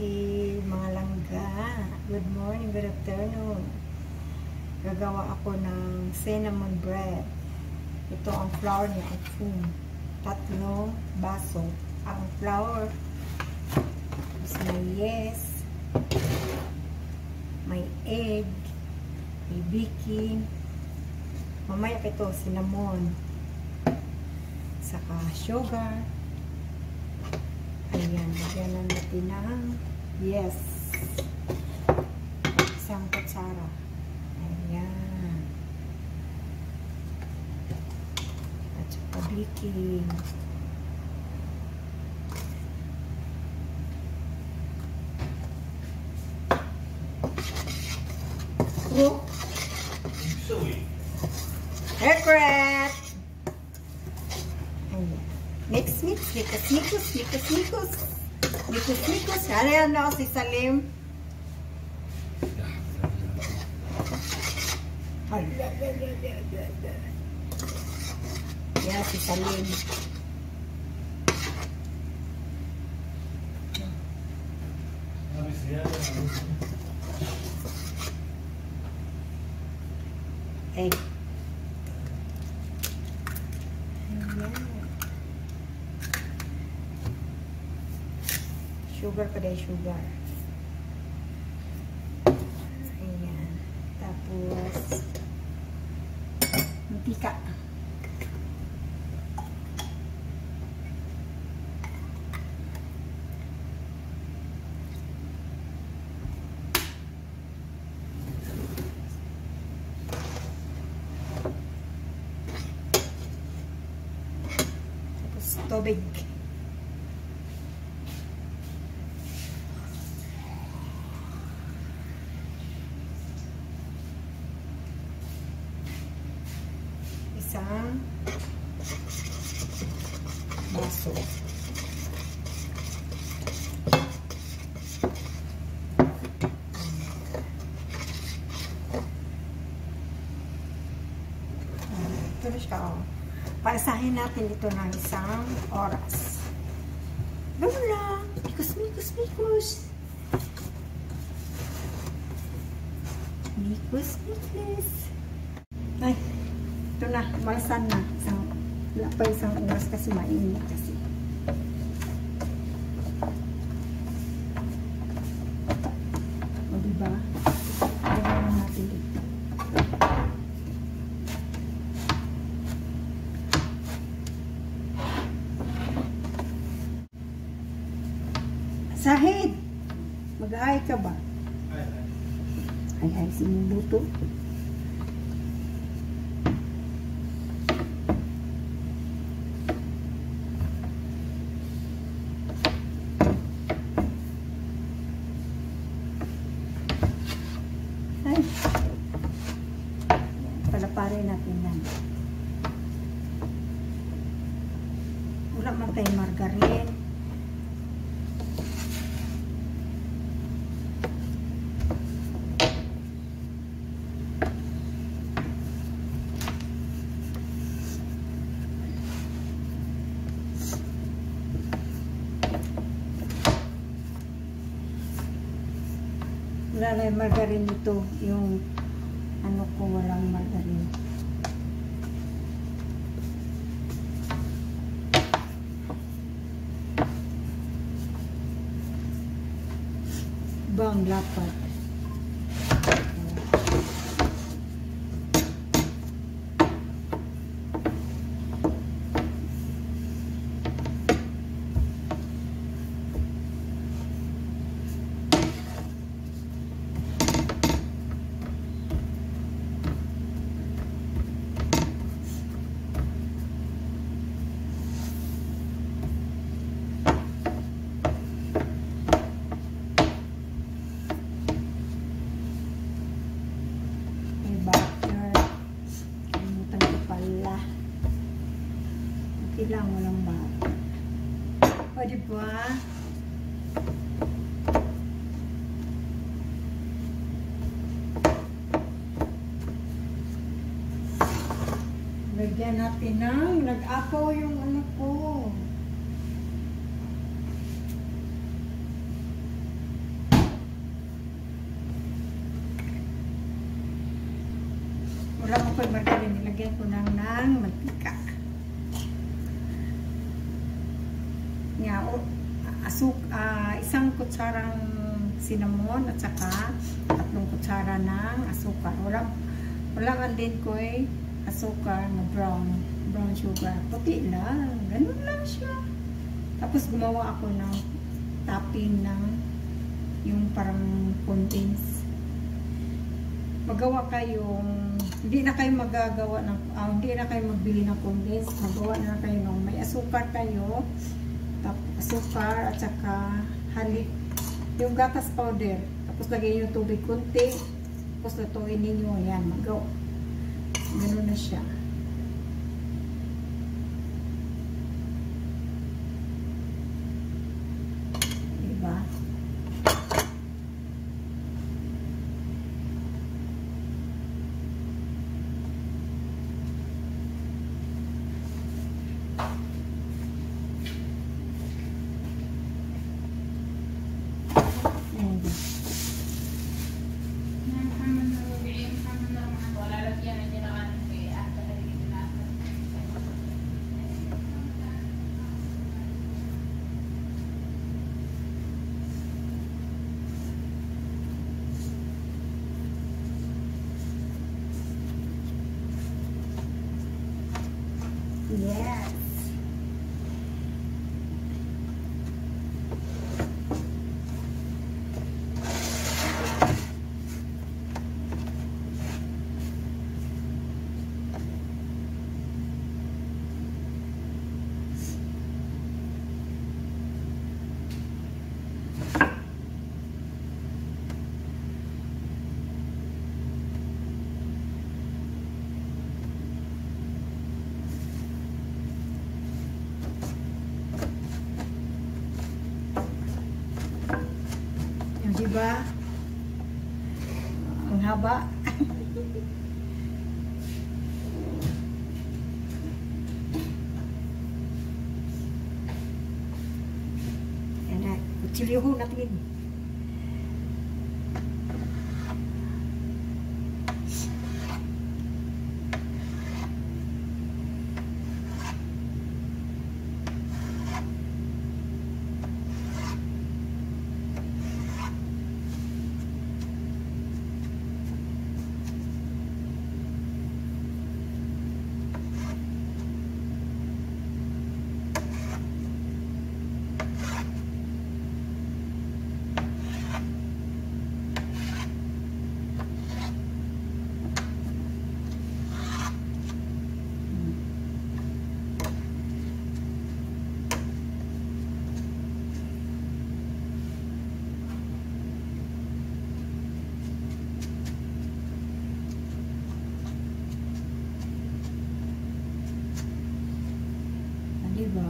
mga langga. Good morning, good afternoon. Gagawa ako ng cinnamon bread. Ito ang flour niya, ang foam. 3 baso. Ang flour is may yes, may egg, may baking. Mamaya ito, cinnamon. Saka sugar. Ayan, lagyan na natin ng yes. Isang kutsara. Ayan. At saka baking. Oh. Secret! Ayan. Mix, mix, likas, likas, likas, likas. Likas, likas. Ayan na si Salim. Yan si Salim. Egg. Sugar pa din, sugar. Ayan. Tapos, mantika. Tapos, tubig. Isang baso. Ito na siya. Paisahin natin ito ng isang oras. Gano'n lang. Mikus, mikus, mikus. Mikus, mikus. Ay. Ito na, malasan na. Wala pa isang oras kasi mainit kasi. O diba? Lagyan na natin ito. Sahid! Mag-aay ka ba? Ay, sinubuto. Palaparin natin yan. Wala man tayong margarine. Wala na yung margarine ito. Yung ano ko, walang margarine. Bang lapat. Lang walang bata. O diba? Lagyan natin ng nag-apaw yung ano ko. wala mo ko yung margarine, nilagyan ko ng mantika. Isang kutsarang cinnamon at saka 3 kutsara ng asukar. Wala din ko asukar na brown sugar. Puti lang. Ganun lang siya. Tapos gumawa ako ng topping ng yung parang condense. Magawa kayong hindi na kayo magagawa ng hindi na kayo magbili ng condense. Magawa na kayo ng may asukar kayo. Asukar at saka halik. Yung gatas powder. Tapos lagay yung tubig kunti. Tapos lutuin ninyo. Ayan, magawa. Ganun na siya. Diba? Yes. Diba? Ang haba. Yan na. Kutsilyo natin. Diba?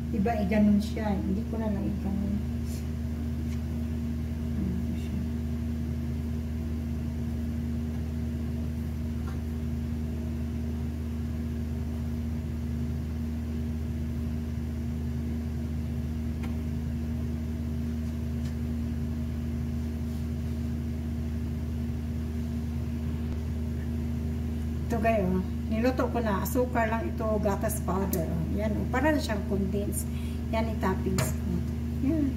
Diba, ganun siya. Hindi ko na lang ganun. Ito kayo, niluto ko na, asukar lang ito, gatas powder. Yan, para na siyang condense. Yan, i-toppings ko. Yan.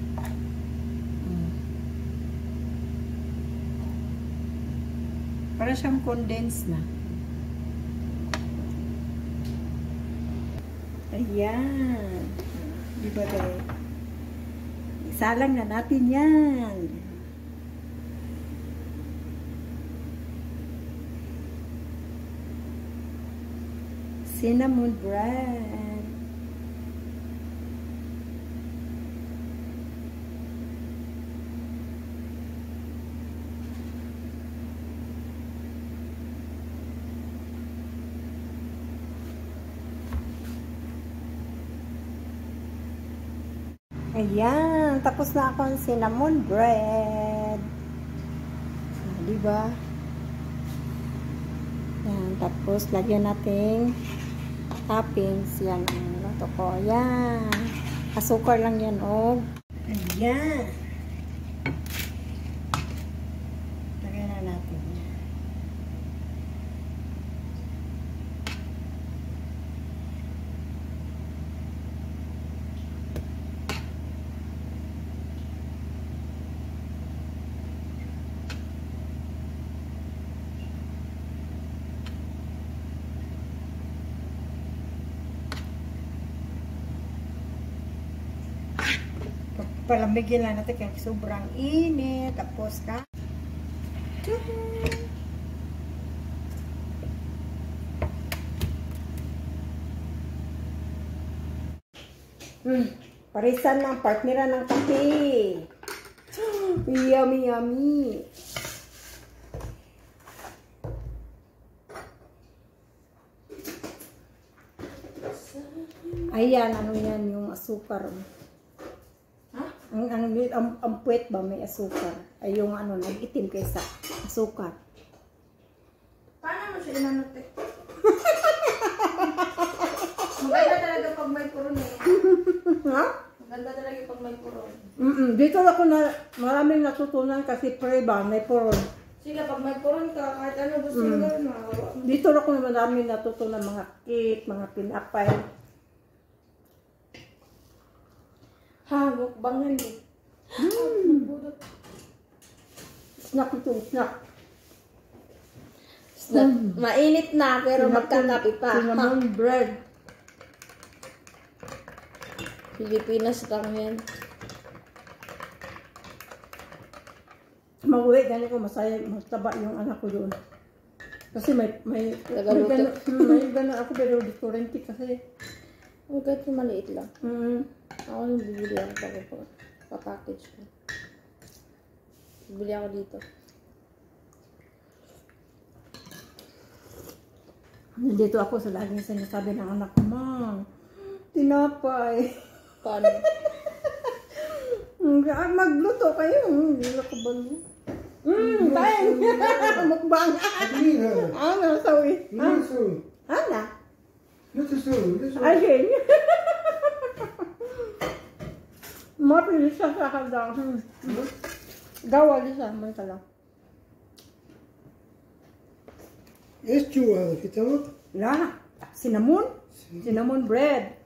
Para siyang condense na. Ayan. Diba kayo? Isalang na natin yan. Cinnamon bread. Ayan, tapos na ako ang cinnamon bread. Diba? Yan, tapos lagyan natin toppings. Yan ang luto ko. Yan. Asukar lang yan, oh. Ayan. Lagyan na natin. Palamigin lang natin kasi sobrang init. Tapos ka. Parisan ng partneran ng kape. Yummy, yummy. Ayan, ano yan, yung asukar. Ang puwet ba may asukar? Ay yung ano, nag-itim kaysa asukar. Paano mo siya inanote? Maganda talaga pag may puron eh. Ha? Maganda talaga pag may puron. Dito ako na maraming natutunan kasi pre ba, may puron. Sige, pag may puron ka, kahit ano gusto mo gawin, makawa. Dito ako na maraming natutunan mga cake, mga pinapay. Ha, mukbangan eh. Snack ito, snack. Mainit na, pero magkakapi pa. Cinnamon bread. Pilipinas lang yan. Mag-uwi, gano'n ko masaya, mataba yung anak ko doon. Kasi may gano'n ako, pero different kasi. Huwag kahit maliit lang. Ako yung bibili ako bago pa-package ko. Bibili ako dito. Nandito ako sa laging sinasabi ng anak ko, Mang, tinapay. Paano? Magluto kayo. Hindi na ko ba mo? Tayo. Mukbang. Ano, sawi? Ano? Ayun. Mapili siya sa kadang. Gawa siya, man lang. ايش جوا هذا في تمر؟ لا cinnamon. Cinnamon bread.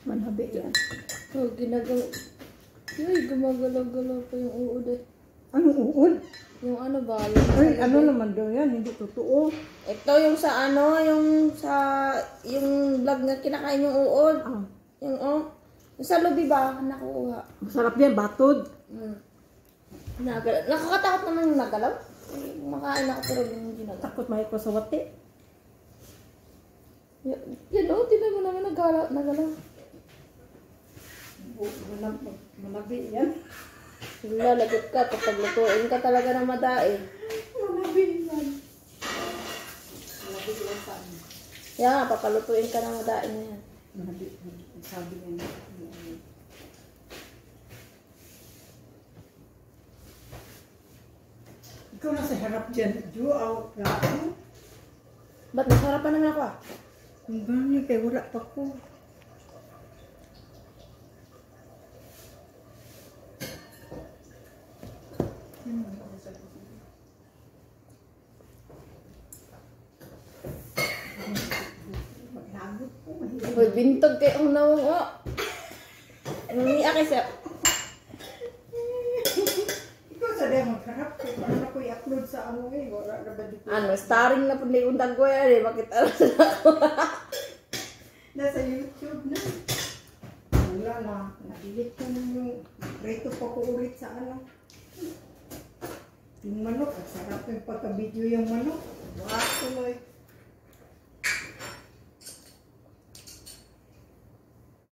Manhabi yan. Oh, ginagalaw. Ay, gumagalaw-galaw pa yung uod eh. Anong uod? Yung ano ba? Ay, ano naman daw yan? Hindi totoo. Ito yung sa ano, yung vlog na kinakain yung uod. Yung yung sa lobby ba nakuha? Masarap yan, batod. Nakakatakot naman yung nagalaw. Makain ako pero yung ginagawa. Takot may ko sa wati. Yan o, tinan mo naman nagalaw. Manabi yan. Lalagot ka kapag lutuin ka talaga ng madain. Manabi yan. Manabi yan sa amin. Yan, papalutuin ka ng madain na yan. Manabi, sabi yan. Ikaw na sa harap dyan. Do out lahat. Ba't nasarapan naman ako ah? Ang gano'n kaya wala pa ko. Hoy, bintog kay ang nawang o. Umiyak siya. Ikaw sa demo, harap ko. Paano ko i-upload sa ano eh. Wala na ba dito? Ano, starring na po na yung undag ko yan eh. Bakit alam na ako? Nasa YouTube na. Wala na. Na-delete ko na yung reto pa ko ulit sa ano. Yung manok. Ang sarap yung pagka-video yung manok. Wala ko